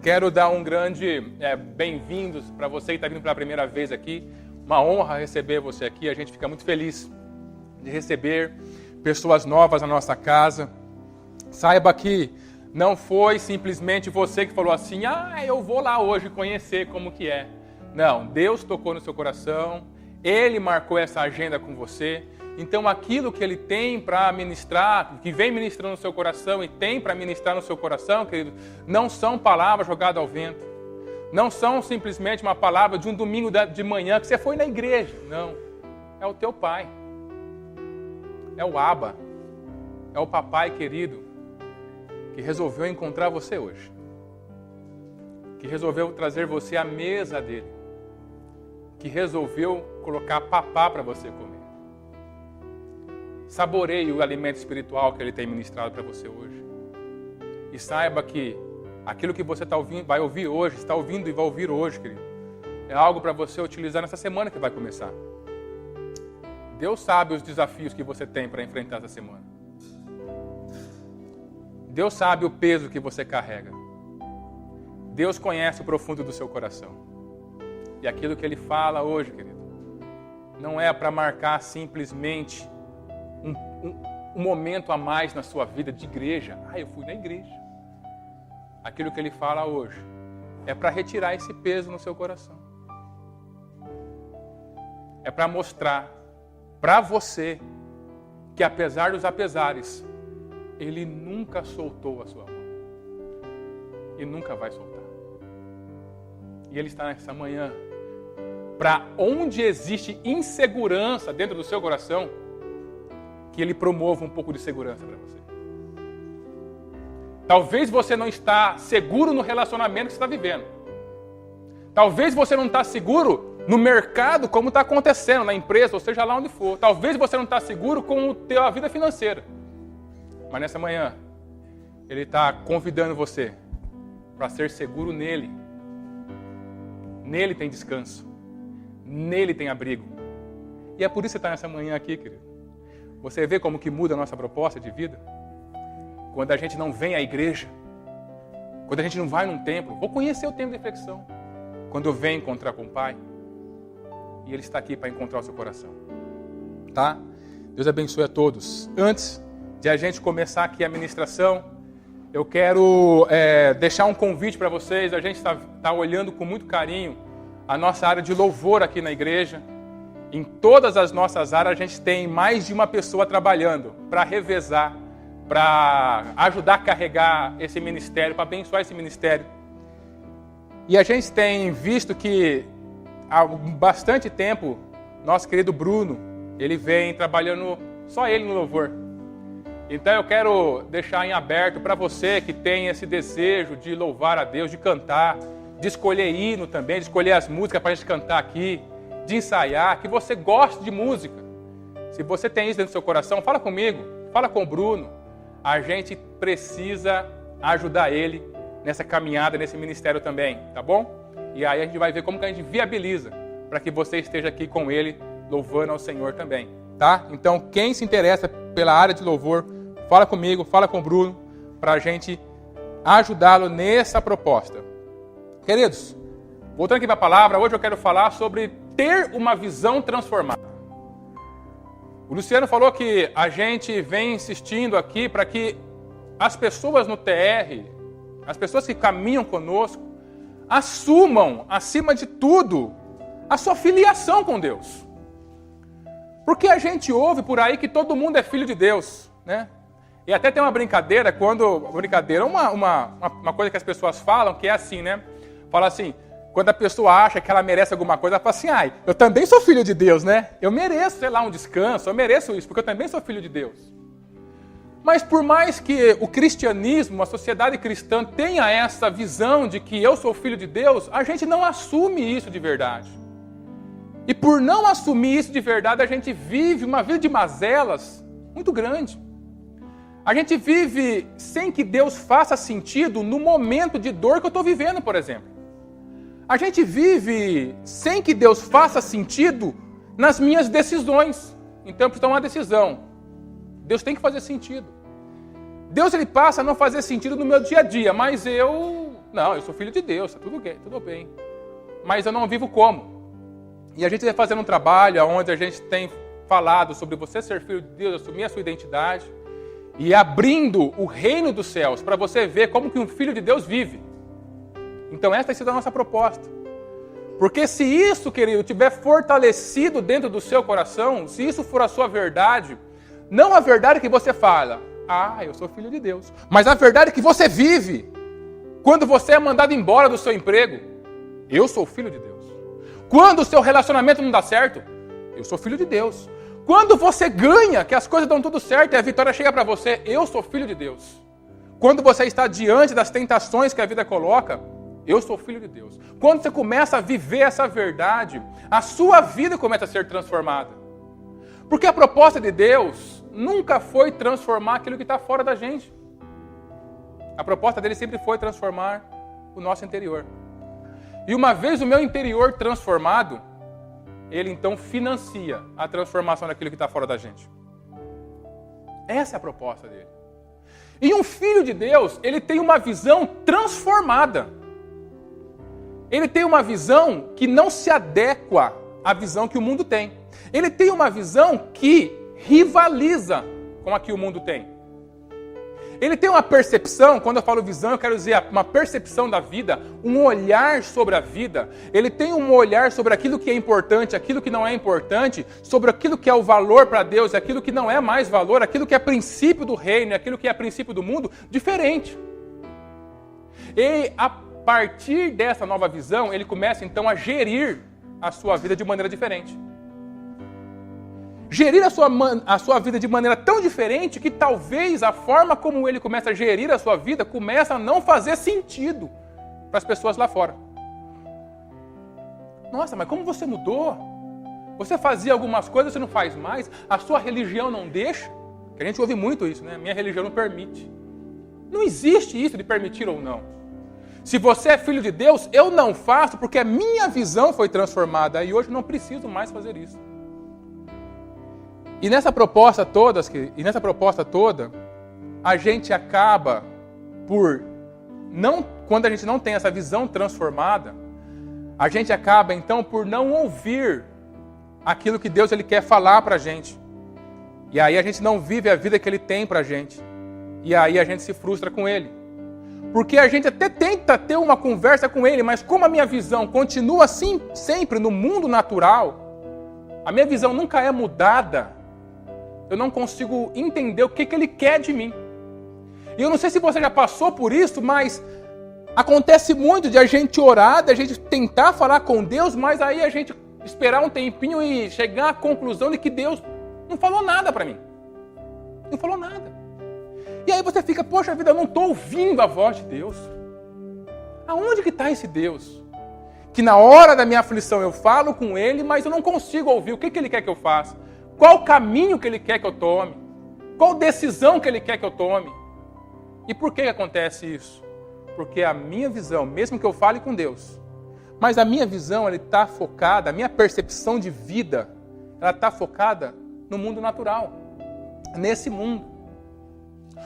Quero dar um grande bem-vindos para você que está vindo pela primeira vez aqui. Uma honra receber você aqui. A gente fica muito feliz de receber pessoas novas na nossa casa. Saiba que não foi simplesmente você que falou assim, eu vou lá hoje conhecer como que é. Não, Deus tocou no seu coração, Ele marcou essa agenda com você. Então aquilo que Ele tem para ministrar, que vem ministrando no seu coração e tem para ministrar no seu coração, querido, não são palavras jogadas ao vento. Não são simplesmente uma palavra de um domingo de manhã que você foi na igreja. Não, é o teu Pai. É o Abba. É o papai querido que resolveu encontrar você hoje. Que resolveu trazer você à mesa dele. Que resolveu colocar papá para você comer. Saboreie o alimento espiritual que Ele tem ministrado para você hoje. E saiba que aquilo que você vai ouvir hoje, está ouvindo e vai ouvir hoje, querido, é algo para você utilizar nessa semana que vai começar. Deus sabe os desafios que você tem para enfrentar essa semana. Deus sabe o peso que você carrega. Deus conhece o profundo do seu coração. E aquilo que Ele fala hoje, querido, não é para marcar simplesmente um momento a mais na sua vida de igreja. Eu fui na igreja. Aquilo que Ele fala hoje é para retirar esse peso no seu coração. É para mostrar para você que apesar dos apesares, Ele nunca soltou a sua mão. E nunca vai soltar. E Ele está nessa manhã para onde existe insegurança dentro do seu coração, que Ele promova um pouco de segurança para você. Talvez você não está seguro no relacionamento que você está vivendo. Talvez você não está seguro no mercado, como está acontecendo, na empresa, ou seja lá onde for. Talvez você não está seguro com a vida financeira. Mas nessa manhã, Ele está convidando você para ser seguro nele. Nele tem descanso. Nele tem abrigo. E é por isso que você está nessa manhã aqui, querido. Você vê como que muda a nossa proposta de vida? Quando a gente não vem à igreja, quando a gente não vai num templo, vou conhecer o tempo de reflexão. Quando eu venho encontrar com o Pai, e Ele está aqui para encontrar o seu coração. Tá? Deus abençoe a todos. Antes de a gente começar aqui a ministração, eu quero deixar um convite para vocês. A gente está olhando com muito carinho a nossa área de louvor aqui na igreja. Em todas as nossas áreas, a gente tem mais de uma pessoa trabalhando para revezar, para ajudar a carregar esse ministério, para abençoar esse ministério. E a gente tem visto que há bastante tempo, nosso querido Bruno, ele vem trabalhando, só ele no louvor. Então eu quero deixar em aberto para você que tem esse desejo de louvar a Deus, de cantar, de escolher hino também, de escolher as músicas para a gente cantar aqui, de ensaiar, que você goste de música. Se você tem isso dentro do seu coração, fala comigo, fala com o Bruno. A gente precisa ajudar ele nessa caminhada, nesse ministério também, tá bom? E aí a gente vai ver como que a gente viabiliza para que você esteja aqui com ele, louvando ao Senhor também, tá? Então, quem se interessa pela área de louvor, fala comigo, fala com o Bruno, para a gente ajudá-lo nessa proposta. Queridos, voltando aqui para a palavra, hoje eu quero falar sobre ter uma visão transformada. O Luciano falou que a gente vem insistindo aqui para que as pessoas no TR, as pessoas que caminham conosco, assumam, acima de tudo, a sua filiação com Deus. Porque a gente ouve por aí que todo mundo é filho de Deus, né? E até tem uma brincadeira, uma coisa que as pessoas falam, que é assim, né? Fala assim, quando a pessoa acha que ela merece alguma coisa, ela fala assim, eu também sou filho de Deus, né? Eu mereço, sei lá, um descanso, eu mereço isso, porque eu também sou filho de Deus. Mas por mais que o cristianismo, a sociedade cristã tenha essa visão de que eu sou filho de Deus, a gente não assume isso de verdade. E por não assumir isso de verdade, a gente vive uma vida de mazelas muito grande. A gente vive sem que Deus faça sentido no momento de dor que eu estou vivendo, por exemplo. A gente vive sem que Deus faça sentido nas minhas decisões. Então eu preciso tomar uma decisão. Deus tem que fazer sentido. Deus ele passa a não fazer sentido no meu dia a dia, mas eu Não, eu sou filho de Deus, tá tudo bem. Mas eu não vivo como? E a gente vai fazendo um trabalho onde a gente tem falado sobre você ser filho de Deus, assumir a sua identidade e abrindo o reino dos céus para você ver como que um filho de Deus vive. Então essa tem sido a nossa proposta. Porque se isso, querido, tiver fortalecido dentro do seu coração, se isso for a sua verdade, não a verdade que você fala, eu sou filho de Deus, mas a verdade que você vive, quando você é mandado embora do seu emprego, eu sou filho de Deus. Quando o seu relacionamento não dá certo, eu sou filho de Deus. Quando você ganha, que as coisas dão tudo certo e a vitória chega para você, eu sou filho de Deus. Quando você está diante das tentações que a vida coloca, eu sou filho de Deus. Quando você começa a viver essa verdade, a sua vida começa a ser transformada. Porque a proposta de Deus nunca foi transformar aquilo que está fora da gente. A proposta dele sempre foi transformar o nosso interior. E uma vez o meu interior transformado, ele então financia a transformação daquilo que está fora da gente. Essa é a proposta dele. E um filho de Deus, ele tem uma visão transformada. Ele tem uma visão que não se adequa à visão que o mundo tem. Ele tem uma visão que rivaliza com a que o mundo tem. Ele tem uma percepção, quando eu falo visão, eu quero dizer uma percepção da vida, um olhar sobre a vida. Ele tem um olhar sobre aquilo que é importante, aquilo que não é importante, sobre aquilo que é o valor para Deus, aquilo que não é mais valor, aquilo que é princípio do reino, aquilo que é princípio do mundo, diferente. E a partir dessa nova visão, ele começa então a gerir a sua vida de maneira diferente. Gerir a sua vida de maneira tão diferente que talvez a forma como ele começa a gerir a sua vida começa a não fazer sentido para as pessoas lá fora. Nossa, mas como você mudou? Você fazia algumas coisas, você não faz mais? A sua religião não deixa? Que a gente ouve muito isso, né? Minha religião não permite. Não existe isso de permitir ou não. Se você é filho de Deus, eu não faço porque a minha visão foi transformada e hoje não preciso mais fazer isso. E nessa proposta toda, a gente acaba por quando a gente não tem essa visão transformada, a gente acaba então por não ouvir aquilo que Deus ele quer falar pra gente. E aí a gente não vive a vida que ele tem pra gente. E aí a gente se frustra com ele. Porque a gente até tenta ter uma conversa com ele, mas como a minha visão continua assim sempre no mundo natural, a minha visão nunca é mudada, eu não consigo entender o que ele quer de mim. E eu não sei se você já passou por isso, mas acontece muito de a gente orar, de a gente tentar falar com Deus, mas aí a gente esperar um tempinho e chegar à conclusão de que Deus não falou nada para mim. Não falou nada. E aí você fica, poxa vida, eu não estou ouvindo a voz de Deus. Aonde que está esse Deus? Que na hora da minha aflição eu falo com Ele, mas eu não consigo ouvir o que Ele quer que eu faça. Qual o caminho que Ele quer que eu tome? Qual decisão que Ele quer que eu tome? E por que acontece isso? Porque a minha visão, mesmo que eu fale com Deus, mas a minha visão está focada, a minha percepção de vida, ela está focada no mundo natural, nesse mundo.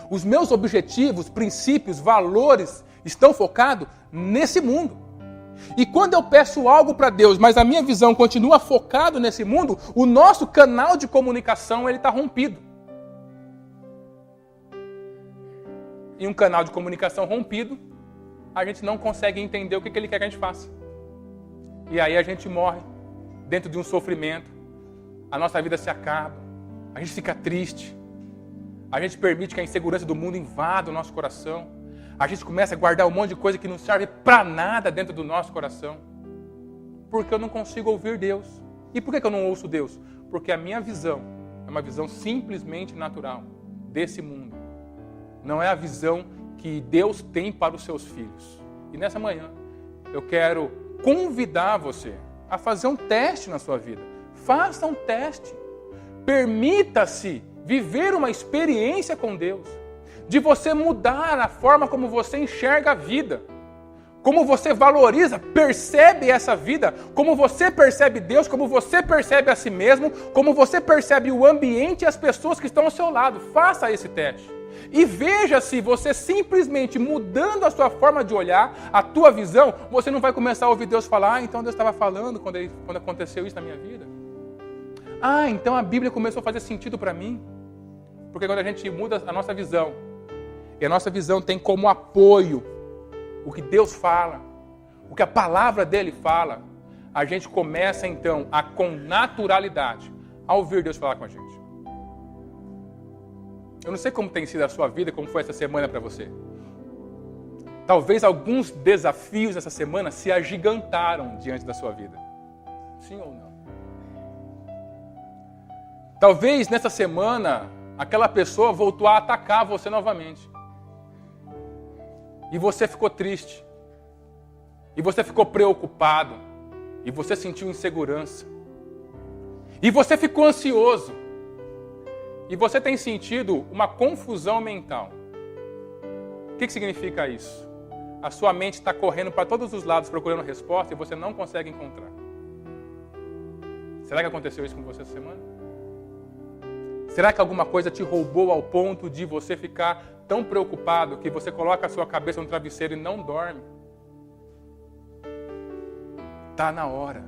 Os meus objetivos, princípios, valores estão focados nesse mundo. E quando eu peço algo para Deus, mas a minha visão continua focada nesse mundo, o nosso canal de comunicação está rompido. E um canal de comunicação rompido, a gente não consegue entender o que Ele quer que a gente faça. E aí a gente morre dentro de um sofrimento, a nossa vida se acaba, a gente fica triste, a gente permite que a insegurança do mundo invada o nosso coração, a gente começa a guardar um monte de coisa que não serve para nada dentro do nosso coração, porque eu não consigo ouvir Deus. E por que eu não ouço Deus? Porque a minha visão é uma visão simplesmente natural desse mundo. Não é a visão que Deus tem para os seus filhos. E nessa manhã, eu quero convidar você a fazer um teste na sua vida. Faça um teste. Permita-se viver uma experiência com Deus. De você mudar a forma como você enxerga a vida. Como você valoriza, percebe essa vida. Como você percebe Deus, como você percebe a si mesmo. Como você percebe o ambiente e as pessoas que estão ao seu lado. Faça esse teste. E veja se você simplesmente mudando a sua forma de olhar, a tua visão, você não vai começar a ouvir Deus falar, então Deus estava falando quando aconteceu isso na minha vida. Então a Bíblia começou a fazer sentido para mim. Porque quando a gente muda a nossa visão, e a nossa visão tem como apoio o que Deus fala, o que a palavra dele fala, a gente começa então a, com naturalidade, a ouvir Deus falar com a gente. Eu não sei como tem sido a sua vida, como foi essa semana para você. Talvez alguns desafios essa semana se agigantaram diante da sua vida. Sim ou não? Talvez nessa semana aquela pessoa voltou a atacar você novamente. E você ficou triste. E você ficou preocupado. E você sentiu insegurança. E você ficou ansioso. E você tem sentido uma confusão mental. O que significa isso? A sua mente está correndo para todos os lados procurando resposta e você não consegue encontrar. Será que aconteceu isso com você essa semana? Será que alguma coisa te roubou ao ponto de você ficar tão preocupado que você coloca a sua cabeça no travesseiro e não dorme? Está na hora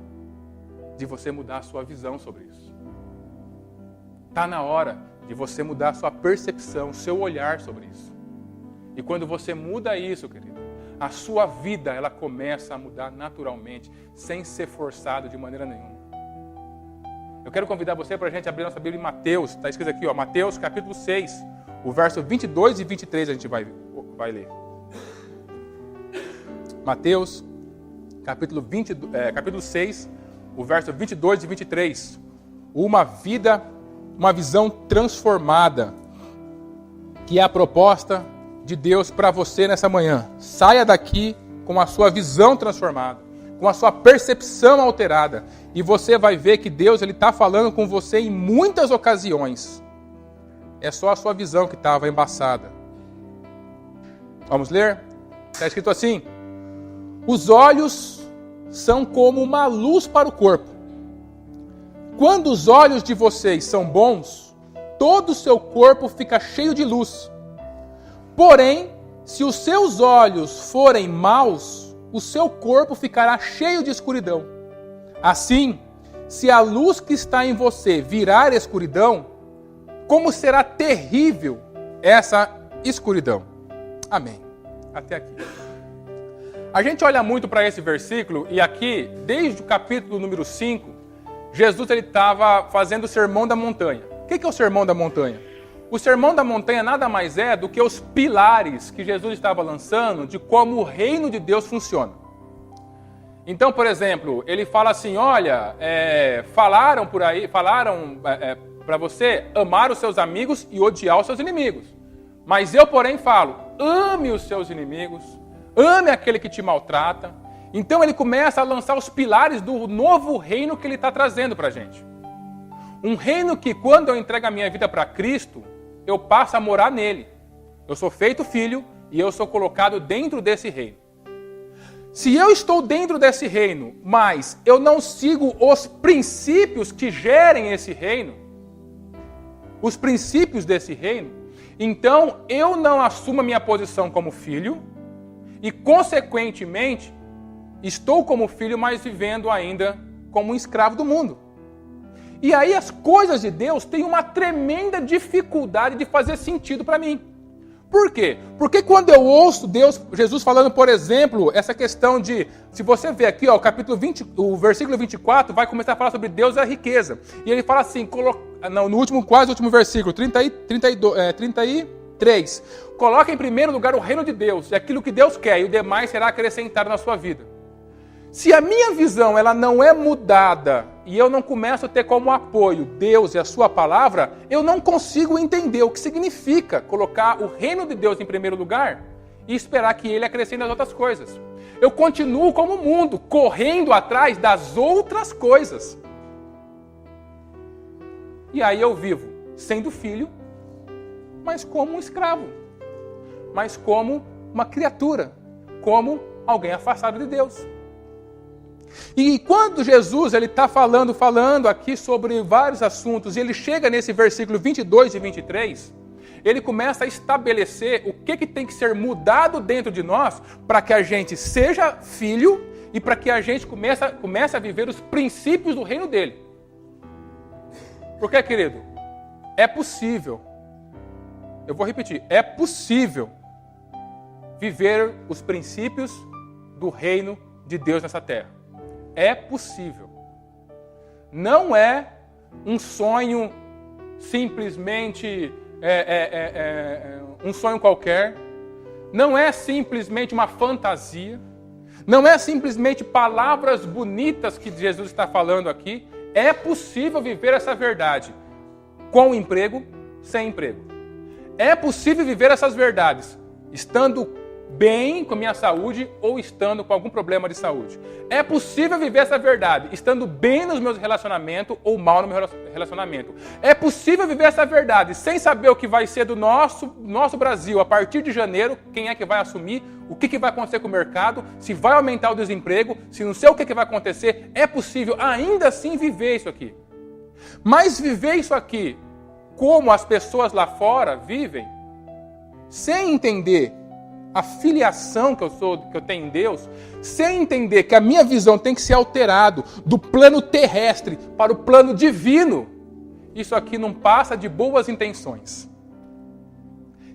de você mudar a sua visão sobre isso. Está na hora de você mudar a sua percepção, o seu olhar sobre isso. E quando você muda isso, querido, a sua vida ela começa a mudar naturalmente, sem ser forçado de maneira nenhuma. Eu quero convidar você para a gente abrir nossa Bíblia em Mateus. Está escrito aqui, Mateus capítulo 6, o verso 22 e 23 a gente vai ler. Mateus capítulo 6, o verso 22 e 23. Uma visão transformada, que é a proposta de Deus para você nessa manhã. Saia daqui com a sua visão transformada, com a sua percepção alterada, e você vai ver que Deus está falando com você em muitas ocasiões. É só a sua visão que estava embaçada. Vamos ler? Está escrito assim: os olhos são como uma luz para o corpo. Quando os olhos de vocês são bons, todo o seu corpo fica cheio de luz. Porém, se os seus olhos forem maus, o seu corpo ficará cheio de escuridão. Assim, se a luz que está em você virar escuridão, como será terrível essa escuridão. Amém. Até aqui. A gente olha muito para esse versículo e aqui, desde o capítulo número 5, Jesus estava fazendo o Sermão da Montanha. O que é o Sermão da Montanha? O Sermão da Montanha nada mais é do que os pilares que Jesus estava lançando de como o reino de Deus funciona. Então, por exemplo, ele fala assim, olha, falaram para você amar os seus amigos e odiar os seus inimigos. Mas eu, porém, falo, ame os seus inimigos, ame aquele que te maltrata. Então ele começa a lançar os pilares do novo reino que ele está trazendo para a gente. Um reino que, quando eu entrego a minha vida para Cristo, eu passo a morar nele. Eu sou feito filho e eu sou colocado dentro desse reino. Se eu estou dentro desse reino, mas eu não sigo os princípios que gerem esse reino, os princípios desse reino, então eu não assumo a minha posição como filho e, consequentemente, estou como filho, mas vivendo ainda como um escravo do mundo. E aí as coisas de Deus têm uma tremenda dificuldade de fazer sentido para mim. Por quê? Porque quando eu ouço Jesus falando, por exemplo, essa questão de, se você ver aqui, o capítulo 20, o versículo 24, vai começar a falar sobre Deus e a riqueza. E ele fala assim, quase último versículo, 33. Coloca em primeiro lugar o reino de Deus, e aquilo que Deus quer, e o demais será acrescentado na sua vida. Se a minha visão ela não é mudada e eu não começo a ter como apoio Deus e a sua palavra, eu não consigo entender o que significa colocar o reino de Deus em primeiro lugar e esperar que ele acrescente as outras coisas. Eu continuo como o mundo, correndo atrás das outras coisas. E aí eu vivo sendo filho, mas como um escravo, mas como uma criatura, como alguém afastado de Deus. E quando Jesus está falando aqui sobre vários assuntos, e ele chega nesse versículo 22 e 23, ele começa a estabelecer o que tem que ser mudado dentro de nós para que a gente seja filho e para que a gente comece a viver os princípios do reino dele. Porque, querido, é possível, eu vou repetir, é possível viver os princípios do reino de Deus nessa terra. É possível. Não é um sonho simplesmente um sonho qualquer. Não é simplesmente uma fantasia. Não é simplesmente palavras bonitas que Jesus está falando aqui. É possível viver essa verdade com emprego, sem emprego. É possível viver essas verdades estando bem com a minha saúde ou estando com algum problema de saúde. É possível viver essa verdade estando bem nos meus relacionamentos ou mal no meu relacionamento. É possível viver essa verdade sem saber o que vai ser do nosso Brasil a partir de janeiro, quem é que vai assumir, o que vai acontecer com o mercado, se vai aumentar o desemprego, se não sei o que vai acontecer. É possível ainda assim viver isso aqui. Mas viver isso aqui como as pessoas lá fora vivem, sem entender a filiação que eu tenho em Deus, sem entender que a minha visão tem que ser alterada do plano terrestre para o plano divino, isso aqui não passa de boas intenções.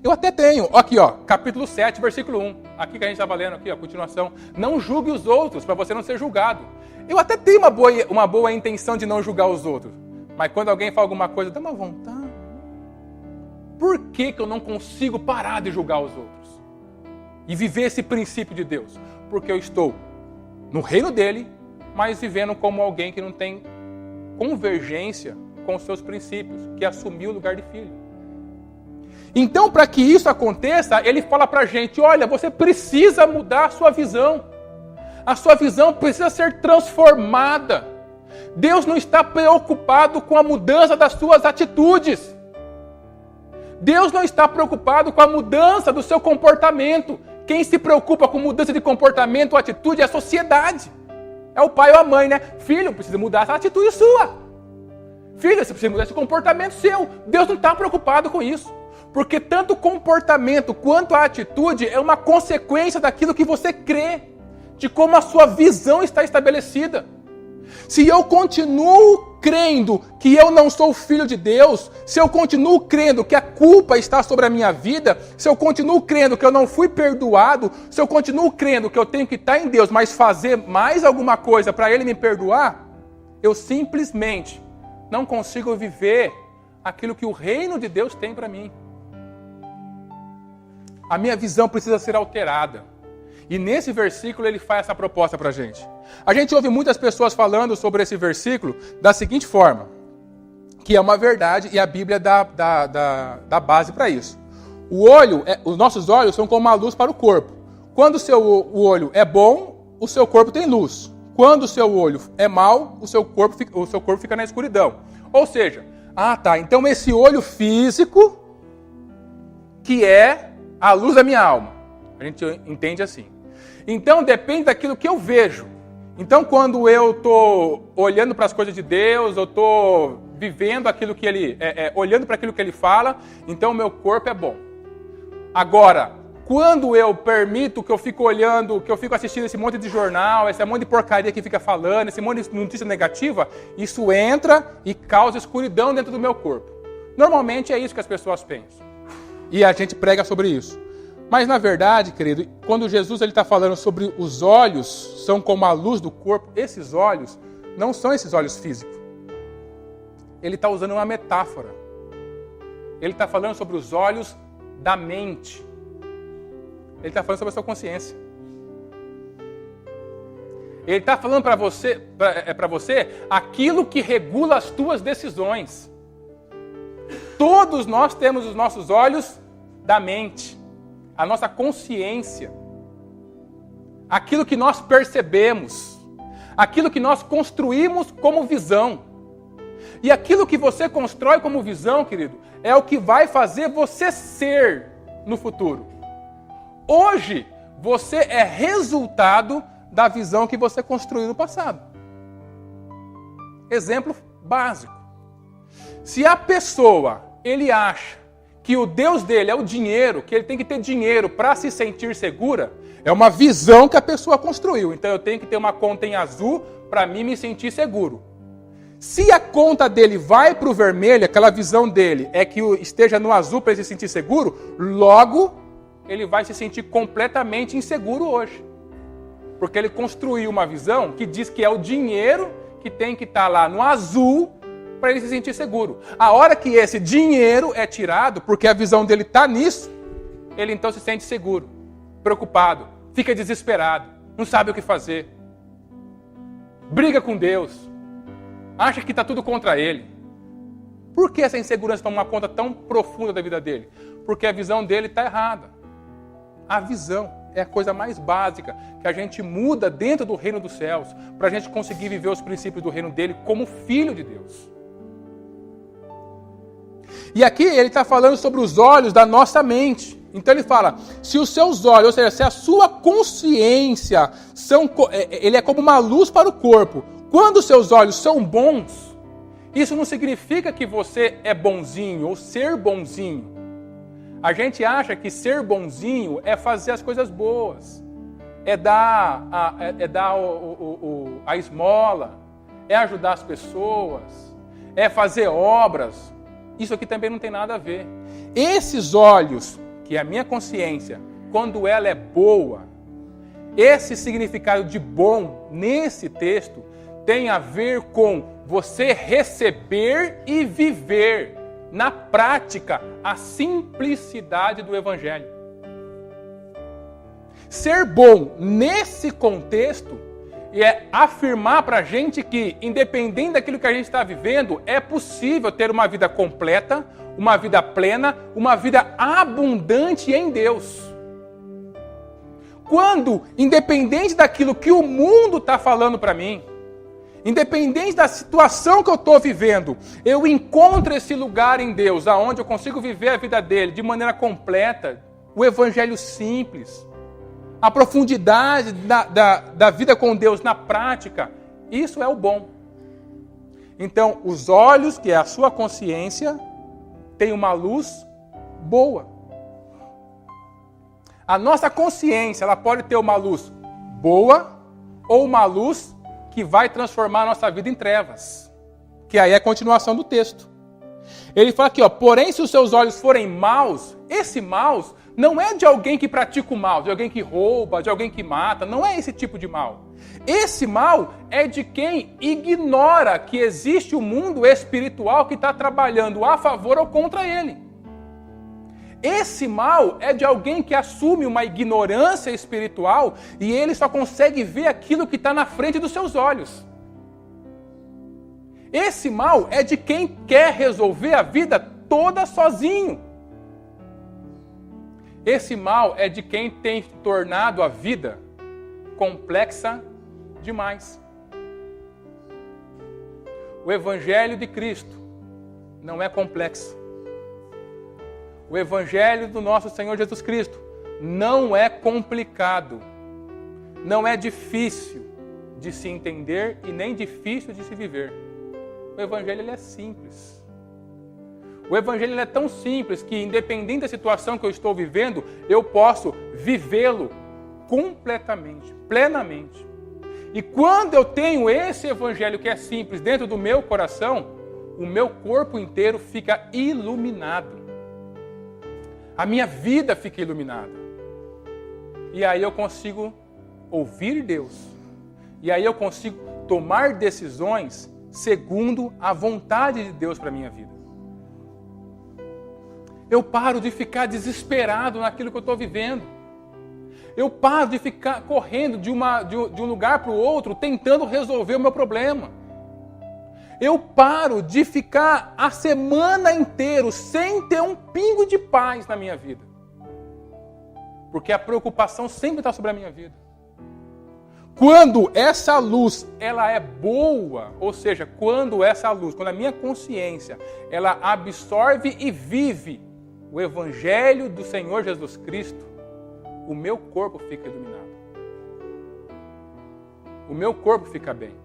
Eu até tenho, aqui ó, capítulo 7, versículo 1, aqui que a gente estava lendo aqui, a continuação, não julgue os outros para você não ser julgado. Eu até tenho uma boa intenção de não julgar os outros, mas quando alguém fala alguma coisa, dá uma vontade. Por que eu não consigo parar de julgar os outros? E viver esse princípio de Deus? Porque eu estou no reino dele, mas vivendo como alguém que não tem convergência com os seus princípios, que assumiu o lugar de filho. Então, para que isso aconteça, ele fala para a gente, olha, você precisa mudar a sua visão. A sua visão precisa ser transformada. Deus não está preocupado com a mudança das suas atitudes. Deus não está preocupado com a mudança do seu comportamento. Quem se preocupa com mudança de comportamento ou atitude é a sociedade. É o pai ou a mãe, né? Filho, precisa mudar essa atitude sua. Filha, você precisa mudar esse comportamento seu. Deus não está preocupado com isso. Porque tanto o comportamento quanto a atitude é uma consequência daquilo que você crê, de como a sua visão está estabelecida. Se eu continuo crendo que eu não sou filho de Deus, se eu continuo crendo que a culpa está sobre a minha vida, se eu continuo crendo que eu não fui perdoado, se eu continuo crendo que eu tenho que estar em Deus, mas fazer mais alguma coisa para Ele me perdoar, eu simplesmente não consigo viver aquilo que o reino de Deus tem para mim. A minha visão precisa ser alterada. E nesse versículo ele faz essa proposta para a gente. A gente ouve muitas pessoas falando sobre esse versículo da seguinte forma, que é uma verdade e a Bíblia dá base para isso. Os nossos olhos são como uma luz para o corpo. Quando o olho é bom, o seu corpo tem luz. Quando o seu olho é mau, o seu corpo fica na escuridão. Ou seja, então esse olho físico que é a luz da minha alma. A gente entende assim. Então depende daquilo que eu vejo. Então quando eu estou olhando para as coisas de Deus, eu estou vivendo aquilo que Ele... olhando para aquilo que Ele fala, então o meu corpo é bom. Agora, quando eu permito que eu fico olhando, que eu fico assistindo esse monte de jornal, esse monte de porcaria que fica falando, esse monte de notícia negativa, isso entra e causa escuridão dentro do meu corpo. Normalmente é isso que as pessoas pensam. E a gente prega sobre isso. Mas, na verdade, querido, quando Jesus está falando sobre os olhos são como a luz do corpo, esses olhos não são esses olhos físicos. Ele está usando uma metáfora. Ele está falando sobre os olhos da mente. Ele está falando sobre a sua consciência. Ele está falando para você aquilo que regula as tuas decisões. Todos nós temos os nossos olhos da mente. A nossa consciência, aquilo que nós percebemos, aquilo que nós construímos como visão. E aquilo que você constrói como visão, querido, é o que vai fazer você ser no futuro. Hoje, você é resultado da visão que você construiu no passado. Exemplo básico. Se a pessoa, ele acha que o Deus dele é o dinheiro, que ele tem que ter dinheiro para se sentir segura, é uma visão que a pessoa construiu. Então eu tenho que ter uma conta em azul para mim me sentir seguro. Se a conta dele vai para o vermelho, aquela visão dele é que esteja no azul para ele se sentir seguro, logo ele vai se sentir completamente inseguro hoje. Porque ele construiu uma visão que diz que é o dinheiro que tem que estar lá no azul para ele se sentir seguro. A hora que esse dinheiro é tirado, porque a visão dele está nisso, ele então se sente seguro, preocupado, fica desesperado, não sabe o que fazer. Briga com Deus. Acha que está tudo contra ele. Por que essa insegurança toma uma conta tão profunda da vida dele? Porque a visão dele está errada. A visão é a coisa mais básica que a gente muda dentro do reino dos céus para a gente conseguir viver os princípios do reino dele como filho de Deus. E aqui ele está falando sobre os olhos da nossa mente. Então ele fala, se os seus olhos, ou seja, se a sua consciência ele é como uma luz para o corpo. Quando os seus olhos são bons, isso não significa que você é bonzinho ou ser bonzinho. A gente acha que ser bonzinho é fazer as coisas boas, é dar a esmola, é ajudar as pessoas, é fazer obras. Isso aqui também não tem nada a ver. Esses olhos, que é a minha consciência, quando ela é boa, esse significado de bom nesse texto tem a ver com você receber e viver na prática a simplicidade do Evangelho. Ser bom nesse contexto é afirmar para a gente que, independente daquilo que a gente está vivendo, é possível ter uma vida completa, uma vida plena, uma vida abundante em Deus. Quando, independente daquilo que o mundo está falando para mim, independente da situação que eu estou vivendo, eu encontro esse lugar em Deus, aonde eu consigo viver a vida dele de maneira completa, o Evangelho simples, a profundidade da vida com Deus na prática, isso é o bom. Então, os olhos, que é a sua consciência, têm uma luz boa. A nossa consciência, ela pode ter uma luz boa ou uma luz que vai transformar a nossa vida em trevas. Que aí é a continuação do texto. Ele fala aqui, porém se os seus olhos forem maus, esse maus não é de alguém que pratica o mal, de alguém que rouba, de alguém que mata, não é esse tipo de mal. Esse mal é de quem ignora que existe o mundo espiritual que está trabalhando a favor ou contra ele. Esse mal é de alguém que assume uma ignorância espiritual e ele só consegue ver aquilo que está na frente dos seus olhos. Esse mal é de quem quer resolver a vida toda sozinho. Esse mal é de quem tem tornado a vida complexa demais. O Evangelho de Cristo não é complexo. O Evangelho do nosso Senhor Jesus Cristo não é complicado, não é difícil de se entender e nem difícil de se viver. O Evangelho ele é simples. O Evangelho ele é tão simples que, independente da situação que eu estou vivendo, eu posso vivê-lo completamente, plenamente. E quando eu tenho esse Evangelho que é simples dentro do meu coração, o meu corpo inteiro fica iluminado. A minha vida fica iluminada. E aí eu consigo ouvir Deus. E aí eu consigo tomar decisões segundo a vontade de Deus para a minha vida. Eu paro de ficar desesperado naquilo que eu estou vivendo. Eu paro de ficar correndo de um lugar para o outro, tentando resolver o meu problema. Eu paro de ficar a semana inteira sem ter um pingo de paz na minha vida. Porque a preocupação sempre está sobre a minha vida. Quando essa luz ela é boa, ou seja, quando essa luz, quando a minha consciência ela absorve e vive o Evangelho do Senhor Jesus Cristo, o meu corpo fica iluminado. O meu corpo fica bem.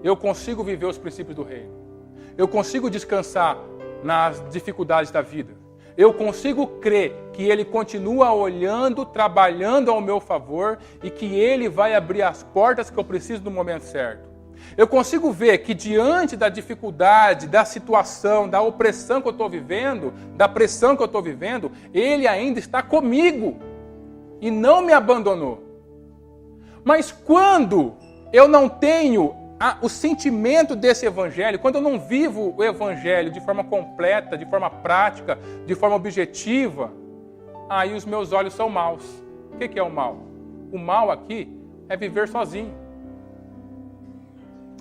Eu consigo viver os princípios do reino. Eu consigo descansar nas dificuldades da vida. eu consigo crer que Ele continua olhando, trabalhando ao meu favor e que Ele vai abrir as portas que eu preciso no momento certo. Eu consigo ver que diante da dificuldade, da situação, da opressão que eu estou vivendo, da pressão que eu estou vivendo, Ele ainda está comigo e não me abandonou. Mas quando eu não tenho o sentimento desse evangelho, quando eu não vivo o evangelho de forma completa, de forma prática, de forma objetiva, aí os meus olhos são maus. O que é o mal? O mal aqui é viver sozinho.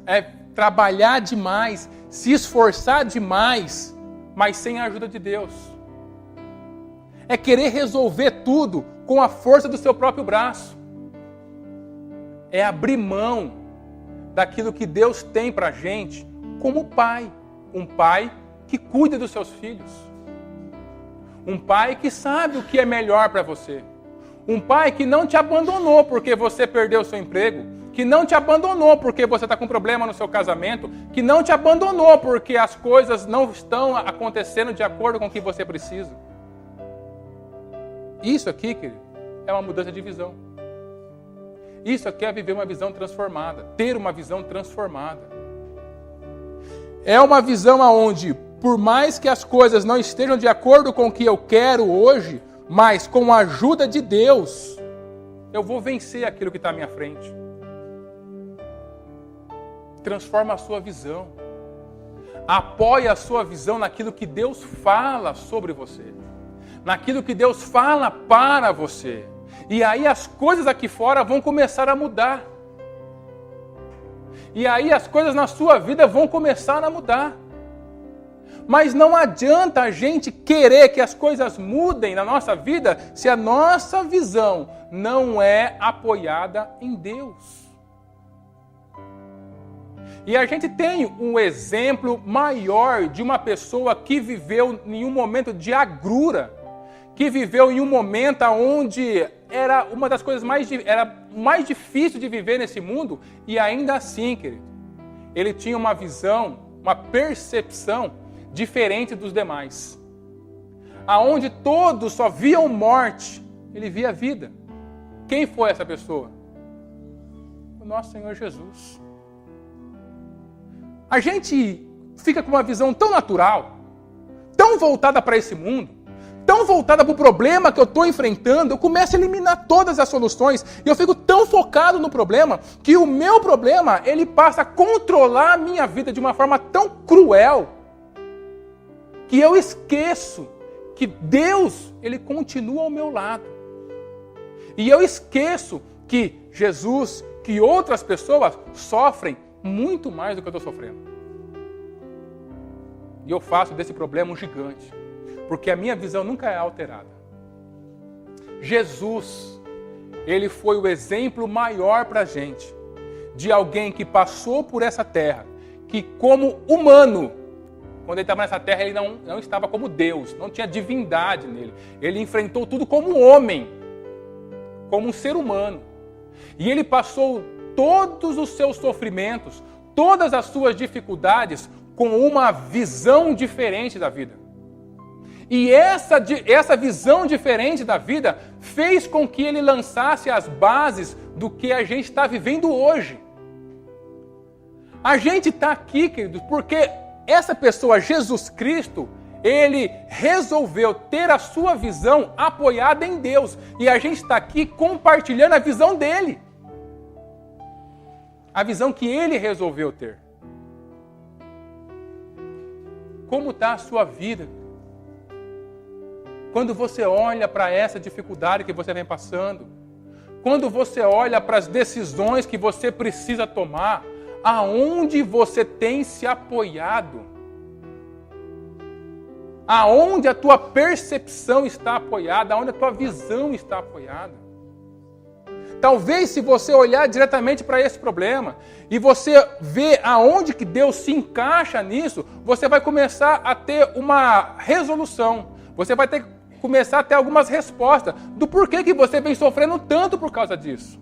É trabalhar demais, se esforçar demais, mas sem a ajuda de Deus. É querer resolver tudo com a força do seu próprio braço. É abrir mão daquilo que Deus tem para a gente como pai. Um pai que cuida dos seus filhos. Um pai que sabe o que é melhor para você. Um pai que não te abandonou porque você perdeu o seu emprego. Que não te abandonou porque você está com problema no seu casamento. Que não te abandonou porque as coisas não estão acontecendo de acordo com o que você precisa. Isso aqui, querido, é uma mudança de visão. Isso aqui é viver uma visão transformada, ter uma visão transformada. É uma visão onde, por mais que as coisas não estejam de acordo com o que eu quero hoje, mas com a ajuda de Deus, eu vou vencer aquilo que está à minha frente. Transforma a sua visão. Apoie a sua visão naquilo que Deus fala sobre você. Naquilo que Deus fala para você. E aí as coisas aqui fora vão começar a mudar. E aí as coisas na sua vida vão começar a mudar. Mas não adianta a gente querer que as coisas mudem na nossa vida se a nossa visão não é apoiada em Deus. E a gente tem um exemplo maior de uma pessoa que viveu em um momento de agrura, que viveu em um momento onde era uma das coisas mais difíceis de viver nesse mundo, e ainda assim, querido, ele tinha uma visão, uma percepção diferente dos demais. Aonde todos só viam morte, ele via vida. Quem foi essa pessoa? O nosso Senhor Jesus. A gente fica com uma visão tão natural, tão voltada para esse mundo, tão voltada para o problema que eu estou enfrentando, eu começo a eliminar todas as soluções e eu fico tão focado no problema que o meu problema, ele passa a controlar a minha vida de uma forma tão cruel que eu esqueço que Deus, ele continua ao meu lado. E eu esqueço que Jesus, que outras pessoas sofrem muito mais do que eu estou sofrendo. E eu faço desse problema um gigante. Porque a minha visão nunca é alterada. Jesus, ele foi o exemplo maior para a gente, de alguém que passou por essa terra, que como humano, quando ele estava nessa terra, ele não estava como Deus, não tinha divindade nele. Ele enfrentou tudo como um homem, como um ser humano. E ele passou todos os seus sofrimentos, todas as suas dificuldades, com uma visão diferente da vida. E essa visão diferente da vida fez com que ele lançasse as bases do que a gente está vivendo hoje. A gente está aqui, queridos, porque essa pessoa, Jesus Cristo, ele resolveu ter a sua visão apoiada em Deus. E a gente está aqui compartilhando a visão dele. A visão que ele resolveu ter. Como está a sua vida? Quando você olha para essa dificuldade que você vem passando, quando você olha para as decisões que você precisa tomar, aonde você tem se apoiado? Aonde a tua percepção está apoiada? Aonde a tua visão está apoiada? Talvez se você olhar diretamente para esse problema e você ver aonde que Deus se encaixa nisso, você vai começar a ter uma resolução. Você vai começar a ter algumas respostas do porquê que você vem sofrendo tanto por causa disso.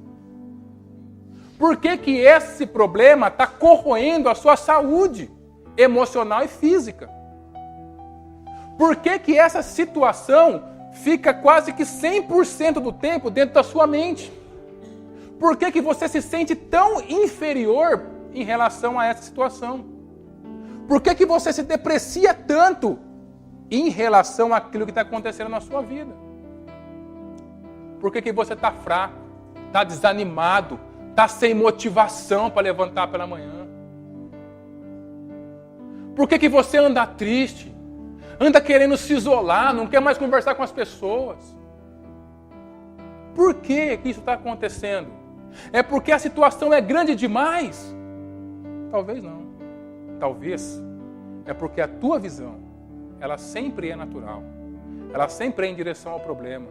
Por que esse problema está corroendo a sua saúde emocional e física? Por que que essa situação fica quase que 100% do tempo dentro da sua mente? Por que que você se sente tão inferior em relação a essa situação? Por que que você se deprecia tanto em relação àquilo que está acontecendo na sua vida? Por que que você está fraco, está desanimado, está sem motivação para levantar pela manhã? Por que que você anda triste? Anda querendo se isolar, não quer mais conversar com as pessoas? Por que que isso está acontecendo? É porque a situação é grande demais? Talvez não. Talvez é porque a tua visão, ela sempre é natural. Ela sempre é em direção ao problema.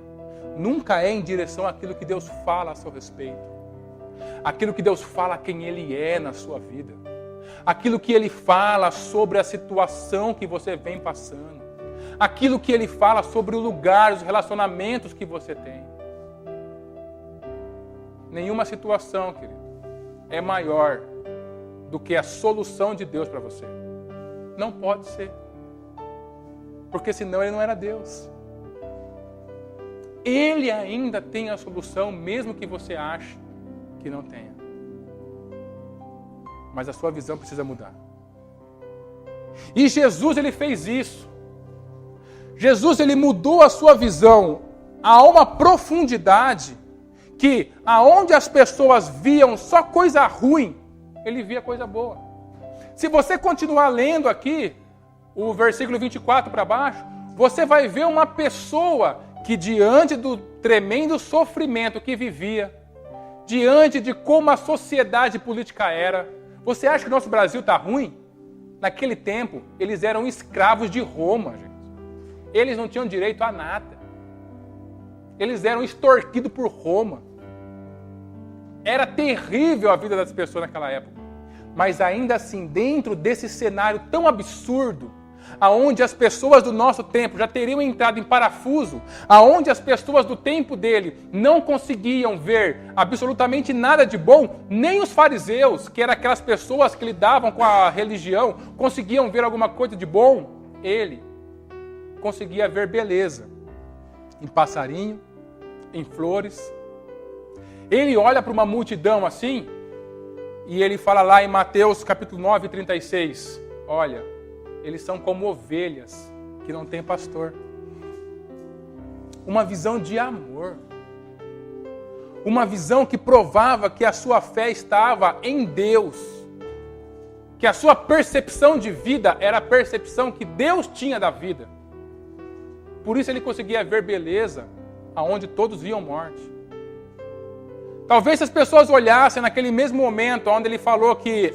Nunca é em direção àquilo que Deus fala a seu respeito. Aquilo que Deus fala quem Ele é na sua vida. Aquilo que Ele fala sobre a situação que você vem passando. Aquilo que Ele fala sobre o lugar, os relacionamentos que você tem. Nenhuma situação, querido, é maior do que a solução de Deus para você. Não pode ser. Porque senão Ele não era Deus. Ele ainda tem a solução, mesmo que você ache que não tenha. Mas a sua visão precisa mudar. E Jesus, Ele fez isso. Jesus, Ele mudou a sua visão a uma profundidade que, aonde as pessoas viam só coisa ruim, Ele via coisa boa. Se você continuar lendo aqui, o versículo 24 para baixo, você vai ver uma pessoa que, diante do tremendo sofrimento que vivia, diante de como a sociedade política era, você acha que o nosso Brasil está ruim? Naquele tempo, eles eram escravos de Roma, gente. Eles não tinham direito a nada. Eles eram extorquidos por Roma. Era terrível a vida das pessoas naquela época. Mas ainda assim, dentro desse cenário tão absurdo, aonde as pessoas do nosso tempo já teriam entrado em parafuso, aonde as pessoas do tempo dele não conseguiam ver absolutamente nada de bom, nem os fariseus, que eram aquelas pessoas que lidavam com a religião, conseguiam ver alguma coisa de bom, ele conseguia ver beleza em passarinho, em flores. Ele olha para uma multidão assim, e ele fala lá em Mateus capítulo 9, 36, olha, eles são como ovelhas que não têm pastor. Uma visão de amor. Uma visão que provava que a sua fé estava em Deus. Que a sua percepção de vida era a percepção que Deus tinha da vida. Por isso ele conseguia ver beleza aonde todos viam morte. Talvez se as pessoas olhassem naquele mesmo momento onde ele falou que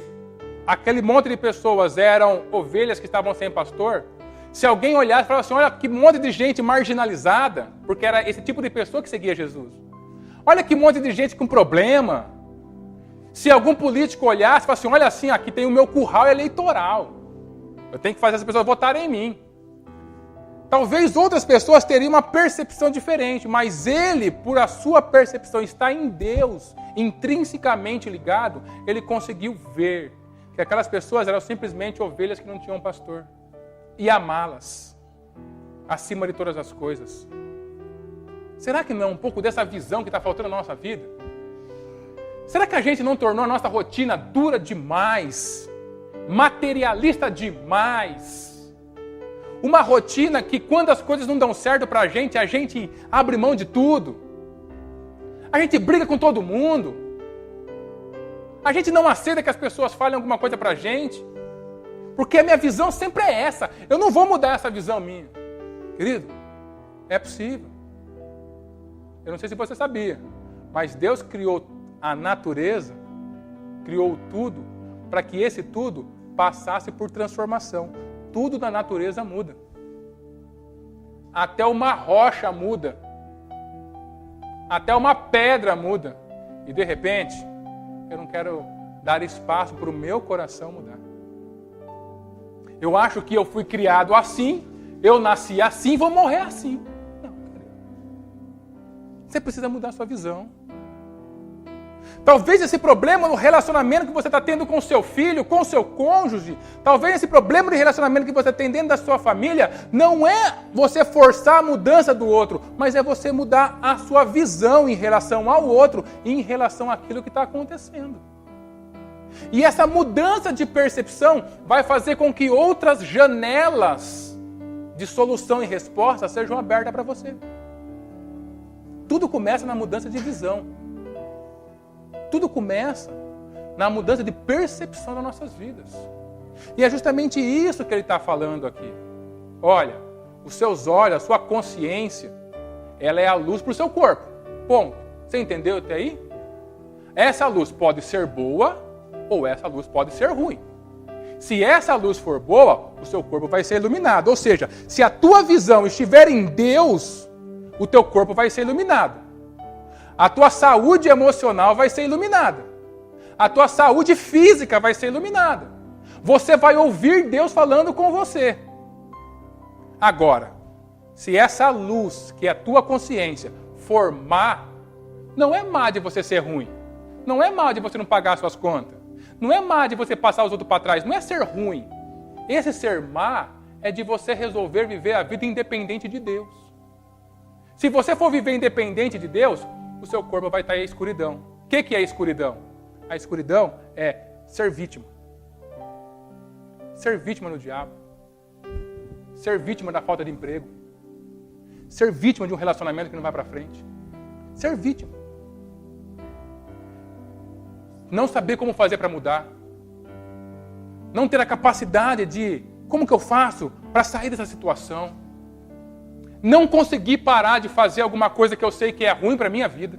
aquele monte de pessoas eram ovelhas que estavam sem pastor, se alguém olhasse e falasse assim, olha que monte de gente marginalizada, porque era esse tipo de pessoa que seguia Jesus. Olha que monte de gente com problema. Se algum político olhasse e falasse assim, olha assim, aqui tem o meu curral eleitoral. Eu tenho que fazer as pessoas votarem em mim. Talvez outras pessoas teriam uma percepção diferente, mas ele, por a sua percepção estar em Deus, intrinsecamente ligado, ele conseguiu ver que aquelas pessoas eram simplesmente ovelhas que não tinham pastor. E amá-las acima de todas as coisas. Será que não é um pouco dessa visão que está faltando na nossa vida? Será que a gente não tornou a nossa rotina dura demais? Materialista demais? Uma rotina que quando as coisas não dão certo pra gente, a gente abre mão de tudo. A gente briga com todo mundo. A gente não aceita que as pessoas falem alguma coisa pra gente. Porque a minha visão sempre é essa. Eu não vou mudar essa visão minha. Querido, é possível. Eu não sei se você sabia, mas Deus criou a natureza, criou tudo, para que esse tudo passasse por transformação. Tudo na natureza muda. Até uma rocha muda. Até uma pedra muda. E de repente, eu não quero dar espaço para o meu coração mudar. Eu acho que eu fui criado assim, eu nasci assim, vou morrer assim. Não, querido. Você precisa mudar a sua visão. Talvez esse problema no relacionamento que você está tendo com o seu filho, com o seu cônjuge, talvez esse problema de relacionamento que você tem dentro da sua família, não é você forçar a mudança do outro, mas é você mudar a sua visão em relação ao outro e em relação àquilo que está acontecendo. E essa mudança de percepção vai fazer com que outras janelas de solução e resposta sejam abertas para você. Tudo começa na mudança de visão. Tudo começa na mudança de percepção das nossas vidas. E é justamente isso que ele está falando aqui. Olha, os seus olhos, a sua consciência, ela é a luz para o seu corpo. Ponto. Você entendeu até aí? Essa luz pode ser boa ou essa luz pode ser ruim. Se essa luz for boa, o seu corpo vai ser iluminado. Ou seja, se a tua visão estiver em Deus, o teu corpo vai ser iluminado. A tua saúde emocional vai ser iluminada. A tua saúde física vai ser iluminada. Você vai ouvir Deus falando com você. Agora, se essa luz, que é a tua consciência, for má, não é má de você ser ruim. Não é má de você não pagar as suas contas. Não é má de você passar os outros para trás. Não é ser ruim. Esse ser má é de você resolver viver a vida independente de Deus. Se você for viver independente de Deus, o seu corpo vai estar em escuridão. O que é a escuridão? A escuridão é ser vítima. Ser vítima do diabo. Ser vítima da falta de emprego. Ser vítima de um relacionamento que não vai para frente. Ser vítima. Não saber como fazer para mudar. Não ter a capacidade de, como que eu faço para sair dessa situação? Não conseguir parar de fazer alguma coisa que eu sei que é ruim para a minha vida.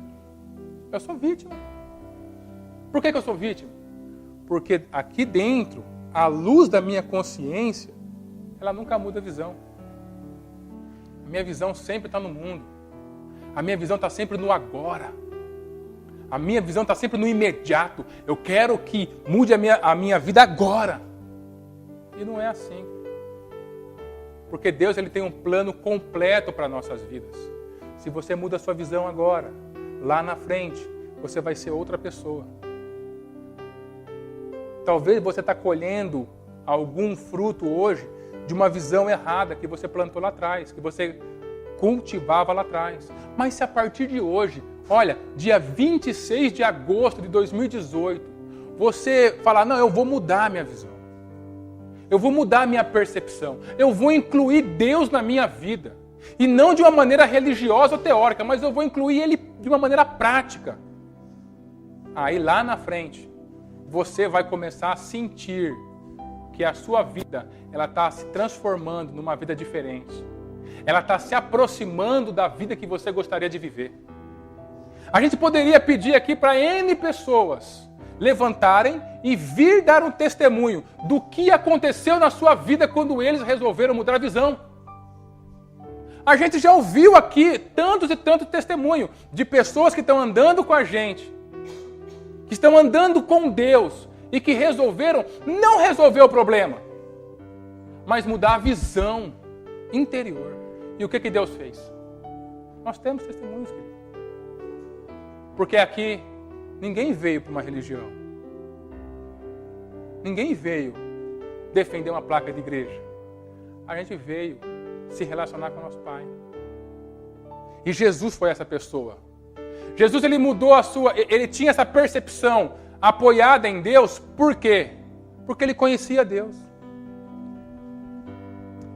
Eu sou vítima. Por que eu sou vítima? Porque aqui dentro, a luz da minha consciência, ela nunca muda a visão. A minha visão sempre está no mundo. A minha visão está sempre no agora. A minha visão está sempre no imediato. Eu quero que mude a minha vida agora. E não é assim. Porque Deus ele tem um plano completo para nossas vidas. Se você muda a sua visão agora, lá na frente, você vai ser outra pessoa. Talvez você está colhendo algum fruto hoje de uma visão errada que você plantou lá atrás, que você cultivava lá atrás. Mas se a partir de hoje, olha, dia 26 de agosto de 2018, você falar, não, eu vou mudar a minha visão. Eu vou mudar a minha percepção. Eu vou incluir Deus na minha vida. E não de uma maneira religiosa ou teórica, mas eu vou incluir Ele de uma maneira prática. Aí lá na frente, você vai começar a sentir que a sua vida ela está se transformando numa vida diferente. Ela está se aproximando da vida que você gostaria de viver. A gente poderia pedir aqui para N pessoas levantarem e vir dar um testemunho do que aconteceu na sua vida quando eles resolveram mudar a visão. A gente já ouviu aqui tantos e tantos testemunhos de pessoas que estão andando com a gente, que estão andando com Deus e que resolveram não resolver o problema, mas mudar a visão interior. E o que Deus fez? Nós temos testemunhos, querido. Porque aqui ninguém veio para uma religião. Ninguém veio defender uma placa de igreja. A gente veio se relacionar com o nosso Pai. E Jesus foi essa pessoa. Jesus ele mudou ele tinha essa percepção apoiada em Deus, por quê? Porque ele conhecia Deus.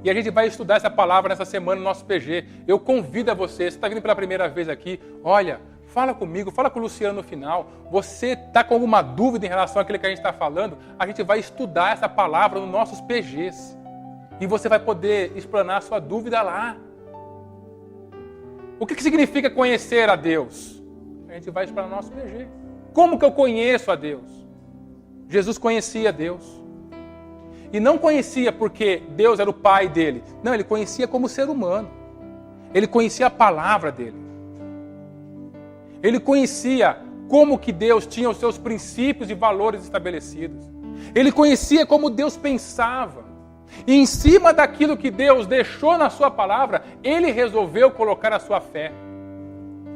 E a gente vai estudar essa palavra nessa semana no nosso PG. Eu convido a você está vindo pela primeira vez aqui, olha, fala comigo, fala com o Luciano no final. Você está com alguma dúvida em relação àquilo que a gente está falando? A gente vai estudar essa palavra nos nossos PGs. E você vai poder explanar a sua dúvida lá. O que significa conhecer a Deus? A gente vai explanar no nosso PG. Como que eu conheço a Deus? Jesus conhecia Deus. E não conhecia porque Deus era o pai dele. Não, ele conhecia como ser humano. Ele conhecia a palavra dele. Ele conhecia como que Deus tinha os seus princípios e valores estabelecidos. Ele conhecia como Deus pensava. E em cima daquilo que Deus deixou na sua palavra, ele resolveu colocar a sua fé.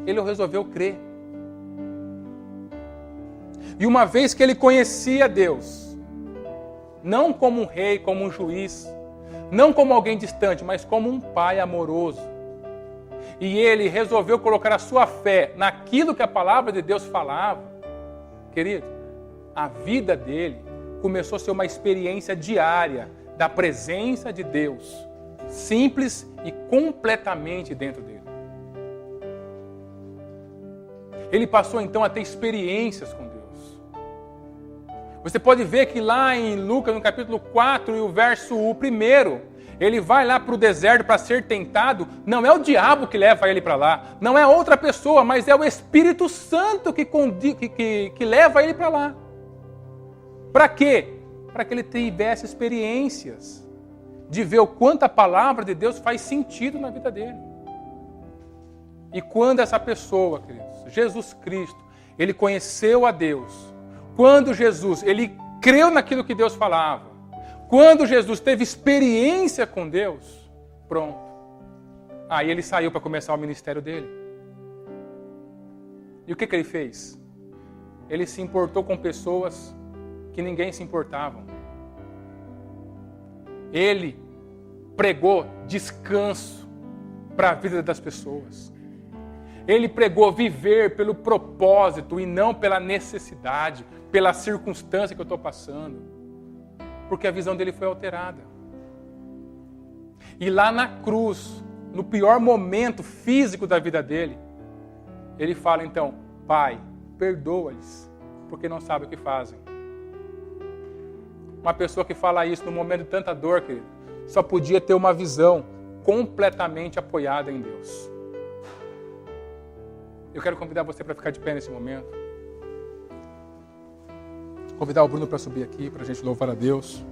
Ele resolveu crer. E uma vez que ele conhecia Deus, não como um rei, como um juiz, não como alguém distante, mas como um pai amoroso. E ele resolveu colocar a sua fé naquilo que a palavra de Deus falava. Querido, a vida dele começou a ser uma experiência diária da presença de Deus, simples e completamente dentro dele. Ele passou então a ter experiências com Deus. Você pode ver que lá em Lucas, no capítulo 4 e o verso 1, ele vai lá para o deserto para ser tentado. Não é o diabo que leva ele para lá, não é outra pessoa, mas é o Espírito Santo que leva ele para lá. Para quê? Para que ele tivesse experiências de ver o quanto a palavra de Deus faz sentido na vida dele. E quando essa pessoa, queridos, Jesus Cristo, ele conheceu a Deus, quando Jesus, ele creu naquilo que Deus falava, quando Jesus teve experiência com Deus, pronto. Aí ele saiu para começar o ministério dele. E o que ele fez? Ele se importou com pessoas que ninguém se importava. Ele pregou descanso para a vida das pessoas. Ele pregou viver pelo propósito e não pela necessidade, pela circunstância que eu estou passando. Porque a visão dele foi alterada. E lá na cruz, no pior momento físico da vida dele, ele fala então, Pai, perdoa-lhes, porque não sabem o que fazem. Uma pessoa que fala isso no momento de tanta dor, querido, só podia ter uma visão completamente apoiada em Deus. Eu quero convidar você para ficar de pé nesse momento. Convidar o Bruno para subir aqui, para a gente louvar a Deus.